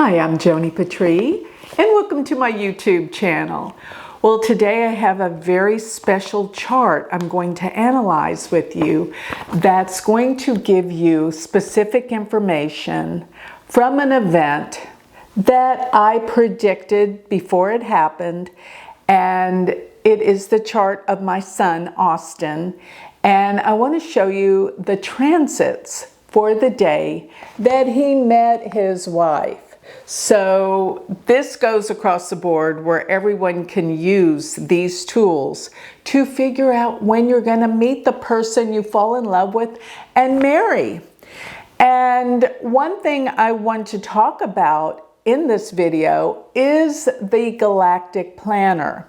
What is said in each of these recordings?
Hi, I'm Joni Patry, and welcome to my YouTube channel. Well, today I have a very special chart I'm going to analyze with you that's going to give you specific information from an event that I predicted before it happened, and it is the chart of my son, Austin, and I want to show you the transits for the day that he met his wife. So this goes across the board where everyone can use these tools to figure out when you're going to meet the person you fall in love with and marry. And one thing I want to talk about in this video is the Galactic Planner.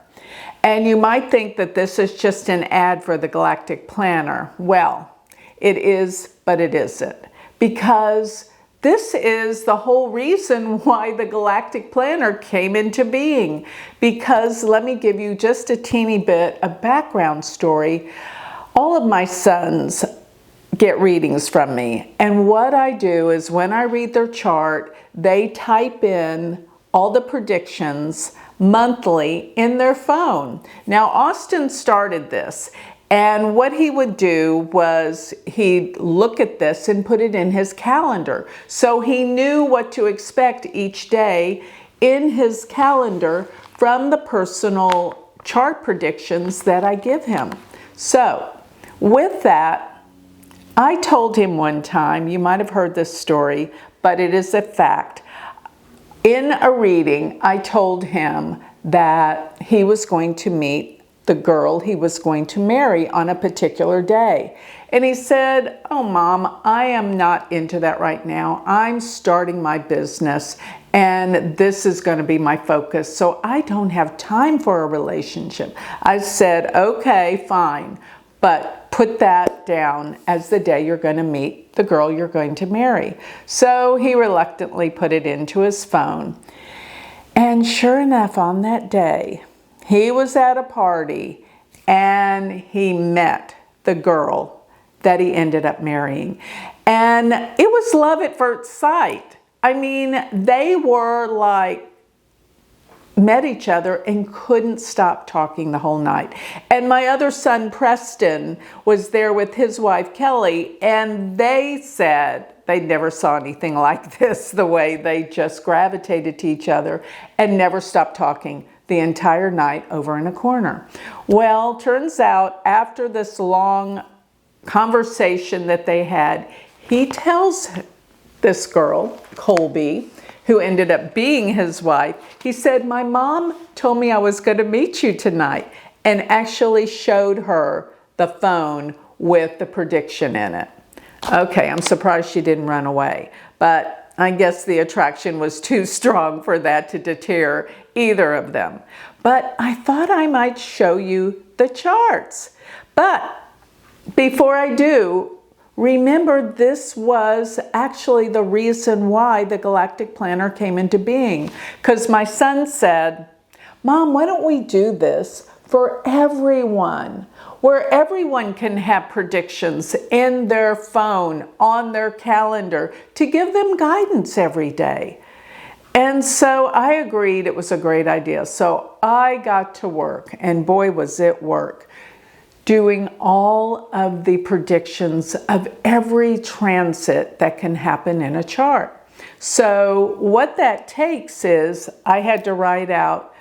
And you might think that this is just an ad for the Galactic Planner. Well, it is, but it isn't. Because this is the whole reason why the Galactic Planner came into being. Because let me give you just a teeny bit of background story. All of my sons get readings from me. And what I do is when I read their chart, they type in all the predictions monthly in their phone. Now, Austin started this. And what he would do was he'd look at this and put it in his calendar. So he knew what to expect each day in his calendar from the personal chart predictions that I give him. So with that, I told him one time, you might have heard this story, but it is a fact. In a reading, I told him that he was going to meet the girl he was going to marry on a particular day. And he said, "Oh, Mom, I am not into that right now. I'm starting my business and this is going to be my focus. So I don't have time for a relationship." I said, "Okay, fine, but put that down as the day you're going to meet the girl you're going to marry." So he reluctantly put it into his phone. And sure enough, on that day, he was at a party and he met the girl that he ended up marrying. And it was love at first sight. I mean, they were like, met each other and couldn't stop talking the whole night. And my other son, Preston, was there with his wife, Kelly, and they said they never saw anything like this, the way they just gravitated to each other and never stopped talking the entire night over in a corner. Well, turns out after this long conversation that they had, he tells this girl, Colby, who ended up being his wife, he said, "My mom told me I was going to meet you tonight," and actually showed her the phone with the prediction in it. Okay, I'm surprised she didn't run away, but I guess the attraction was too strong for that to deter either of them. But I thought I might show you the charts. But before I do, remember this was actually the reason why the Galactic Planner came into being. Because my son said, "Mom, why don't we do this for everyone, where everyone can have predictions in their phone, on their calendar, to give them guidance every day?" And so I agreed it was a great idea. So I got to work, and boy was it work, doing all of the predictions of every transit that can happen in a chart. So what that takes is I had to write out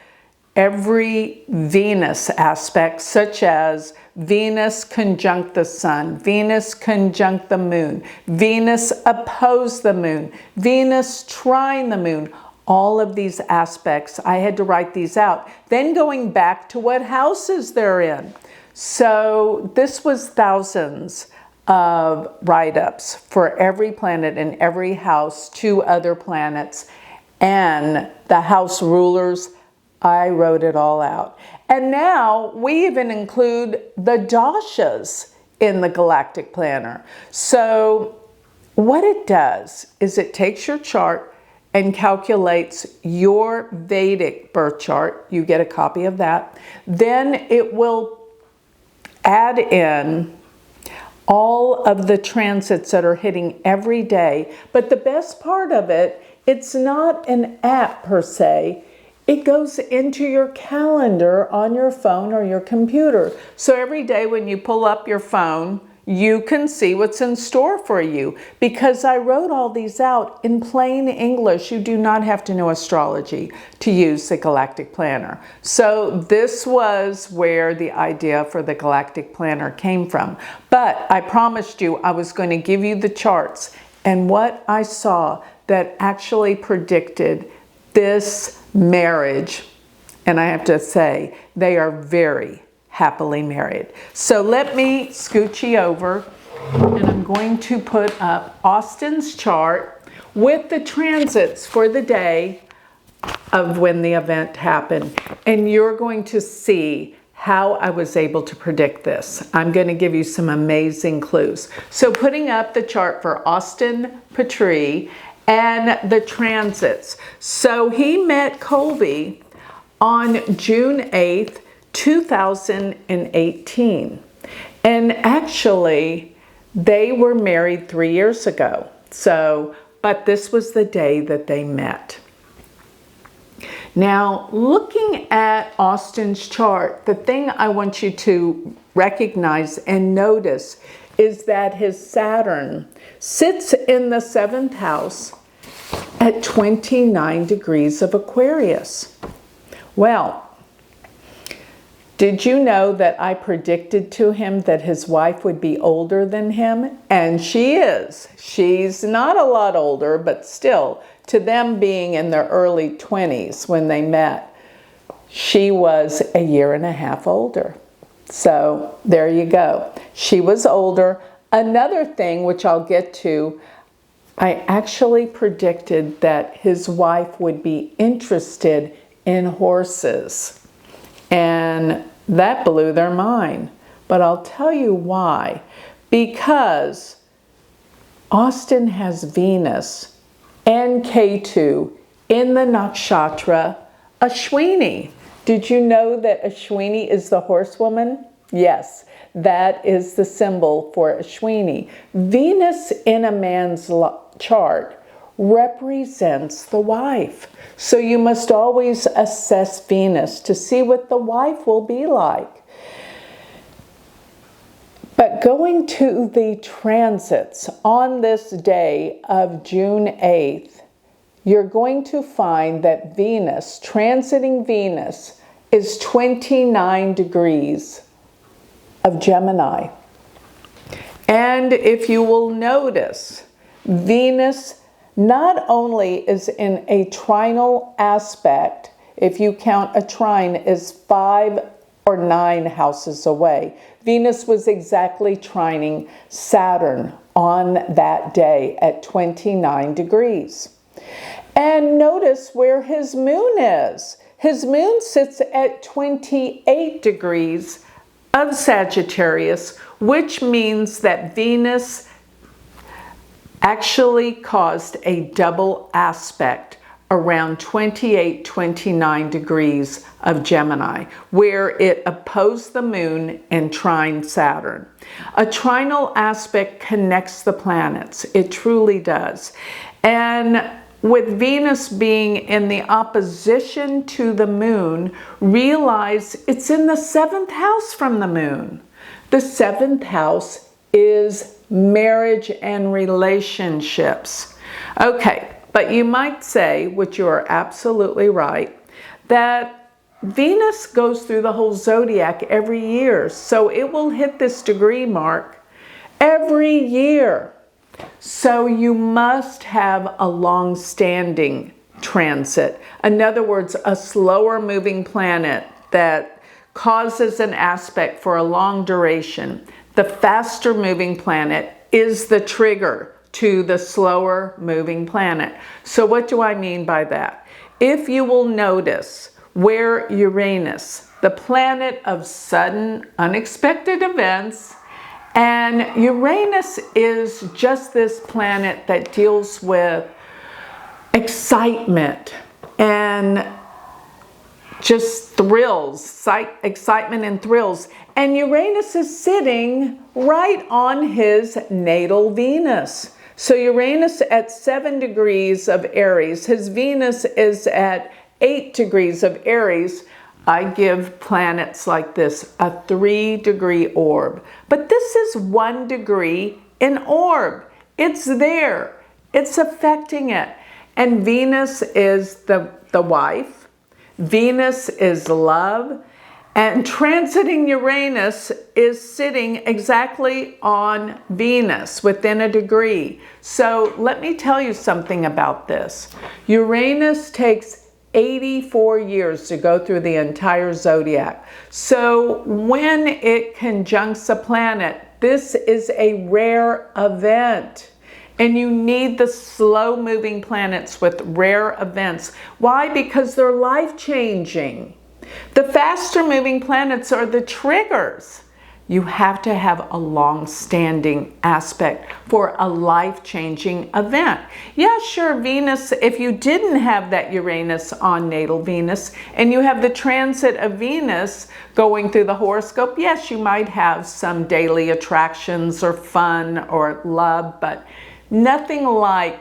every Venus aspect, such as Venus conjunct the sun, Venus conjunct the moon, Venus oppose the moon, Venus trine the moon. All of these aspects, I had to write these out. Then going back to what houses they're in. So this was thousands of write-ups for every planet and every house, to other planets, and the house rulers. I wrote it all out. And now we even include the Dashas in the Galactic Planner. So what it does is it takes your chart and calculates your Vedic birth chart. You get a copy of that. Then it will add in all of the transits that are hitting every day. But the best part of it It's not an app per se. It goes into your calendar on your phone or your computer. So every day when you pull up your phone, you can see what's in store for you. Because I wrote all these out in plain English. You do not have to know astrology to use the Galactic Planner. So this was where the idea for the Galactic Planner came from. But I promised you I was going to give you the charts and what I saw that actually predicted this marriage. And I have to say, they are very happily married. So let me scooch you over, and I'm going to put up Austin's chart with the transits for the day of when the event happened. And you're going to see how I was able to predict this. I'm going to give you some amazing clues. So putting up the chart for Austin Patry and the transits. So he met Colby on June 8th, 2018. And actually, they were married 3 years ago. So, but this was the day that they met. Now, looking at Austin's chart, the thing I want you to recognize and notice is that his Saturn sits in the 7th house at 29 degrees of Aquarius. Well, did you know that I predicted to him that his wife would be older than him? And she is. She's not a lot older, but still, to them being in their early 20s when they met, she was a year and a half older. So there you go. She was older. Another thing, which I'll get to, I actually predicted that his wife would be interested in horses. And that blew their mind. But I'll tell you why. Because Austin has Venus and Ketu in the nakshatra Ashwini. Did you know that Ashwini is the horsewoman? Yes, that is the symbol for Ashwini. Venus in a man's chart represents the wife. So you must always assess Venus to see what the wife will be like. But going to the transits on this day of June 8th, you're going to find that Venus, transiting Venus, is 29 degrees of Gemini. And if you will notice, Venus not only is in a trinal aspect, if you count a trine as 5 or 9 houses away. Venus was exactly trining Saturn on that day at 29 degrees. And notice where his moon is. His moon sits at 28 degrees of Sagittarius, which means that Venus actually caused a double aspect around 28, 29 degrees of Gemini, where it opposed the moon and trined Saturn. A trinal aspect connects the planets. It truly does. And with Venus being in the opposition to the moon, realize it's in the 7th house from the moon. The 7th house is marriage and relationships. Okay, but you might say, which you are absolutely right, that Venus goes through the whole zodiac every year. So it will hit this degree mark every year. So you must have a long-standing transit. In other words, a slower moving planet that causes an aspect for a long duration. The faster moving planet is the trigger to the slower moving planet. So what do I mean by that? If you will notice where Uranus, the planet of sudden unexpected events, and Uranus is just this planet that deals with excitement and just thrills, excitement and thrills. And Uranus is sitting right on his natal Venus. So Uranus at 7 degrees of Aries, his Venus is at 8 degrees of Aries. I give planets like this a 3-degree orb. But this is 1 degree in orb. It's there. It's affecting it. And Venus is the wife. Venus is love. And transiting Uranus is sitting exactly on Venus within a degree. So let me tell you something about this. Uranus takes 84 years to go through the entire zodiac. So when it conjuncts a planet, this is a rare event. And you need the slow-moving planets with rare events. Why? Because they're life-changing. The faster-moving planets are the triggers. You have to have a long-standing aspect for a life-changing event. Yeah, sure, Venus, if you didn't have that Uranus on natal Venus and you have the transit of Venus going through the horoscope, yes, you might have some daily attractions or fun or love, but nothing like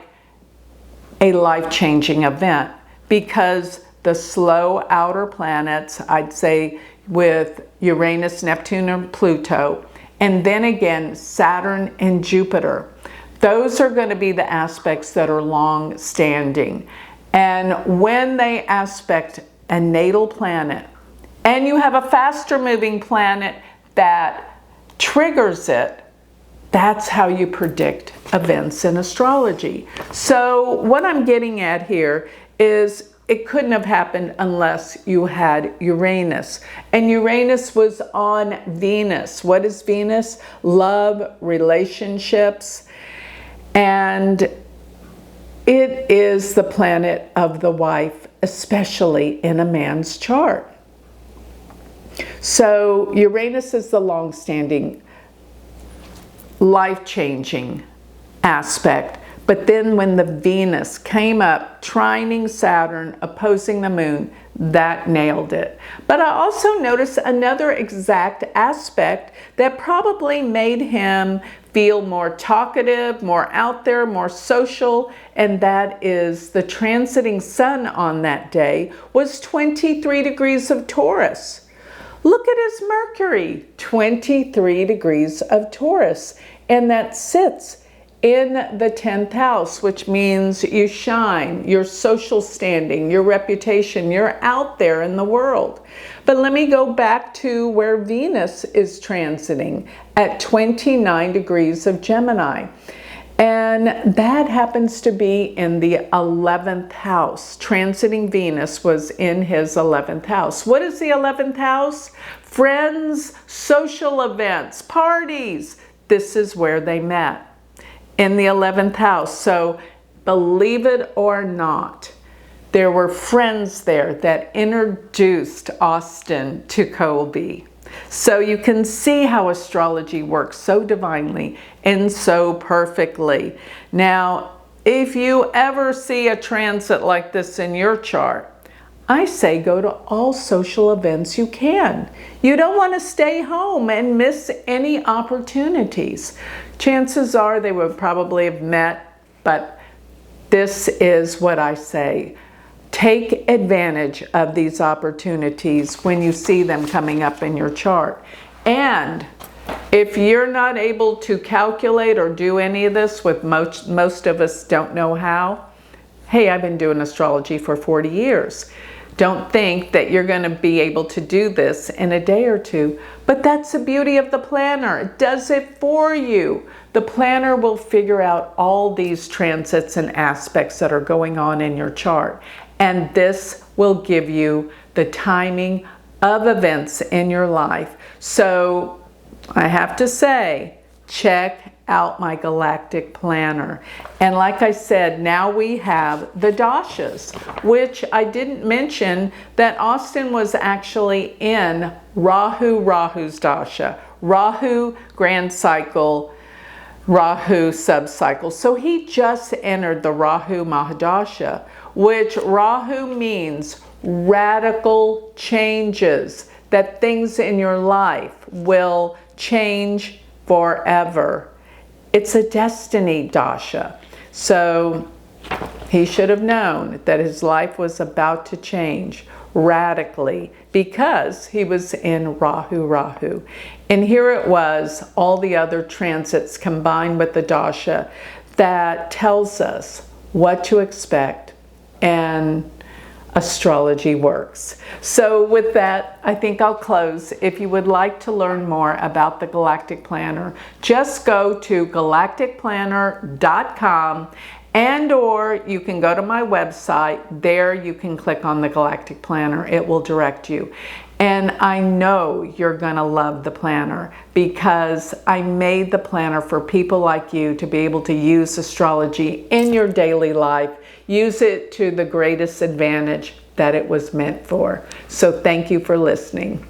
a life-changing event, because the slow outer planets, I'd say with Uranus, Neptune, and Pluto, and then again Saturn and Jupiter, those are going to be the aspects that are long-standing. And when they aspect a natal planet, and you have a faster-moving planet that triggers it, that's how you predict events in astrology. So what I'm getting at here is it couldn't have happened unless you had Uranus. And Uranus was on Venus. What is Venus? Love, relationships. And it is the planet of the wife, especially in a man's chart. So Uranus is the long-standing, life-changing aspect. But then when the Venus came up, trining Saturn, opposing the moon, that nailed it. But I also noticed another exact aspect that probably made him feel more talkative, more out there, more social, and that is the transiting Sun on that day was 23 degrees of Taurus. Look at his Mercury, 23 degrees of Taurus, and that sits in the 10th house, which means you shine, your social standing, your reputation, you're out there in the world. But let me go back to where Venus is transiting at 29 degrees of Gemini. And that happens to be in the 11th house. Transiting Venus was in his 11th house. What is the 11th house? Friends, social events, parties. This is where they met, in the 11th house. So believe it or not, there were friends there that introduced Austin to Colby. So you can see how astrology works so divinely and so perfectly. Now, if you ever see a transit like this in your chart, I say go to all social events you can. You don't want to stay home and miss any opportunities. Chances are they would probably have met, but this is what I say. Take advantage of these opportunities when you see them coming up in your chart. And if you're not able to calculate or do any of this, with most of us don't know how, hey, I've been doing astrology for 40 years. Don't think that you're going to be able to do this in a day or two, but that's the beauty of the planner. It does it for you. The planner will figure out all these transits and aspects that are going on in your chart, and this will give you the timing of events in your life. So I have to say, check out my galactic planner. And like I said, now we have the Dashas, which I didn't mention that Austin was actually in Rahu's Dasha. Rahu grand cycle, Rahu subcycle. So he just entered the Rahu Mahadasha, which Rahu means radical changes, that things in your life will change forever. it's a destiny Dasha. So he should have known that his life was about to change radically because he was in Rahu. And here it was, all the other transits combined with the Dasha that tells us what to expect, and astrology works. So with that, I think I'll close. If you would like to learn more about the Galactic Planner, just go to galacticplanner.com, and or you can go to my website. There you can click on the Galactic Planner. It will direct you. And I know you're gonna love the planner because I made the planner for people like you to be able to use astrology in your daily life. Use it to the greatest advantage that it was meant for. So thank you for listening.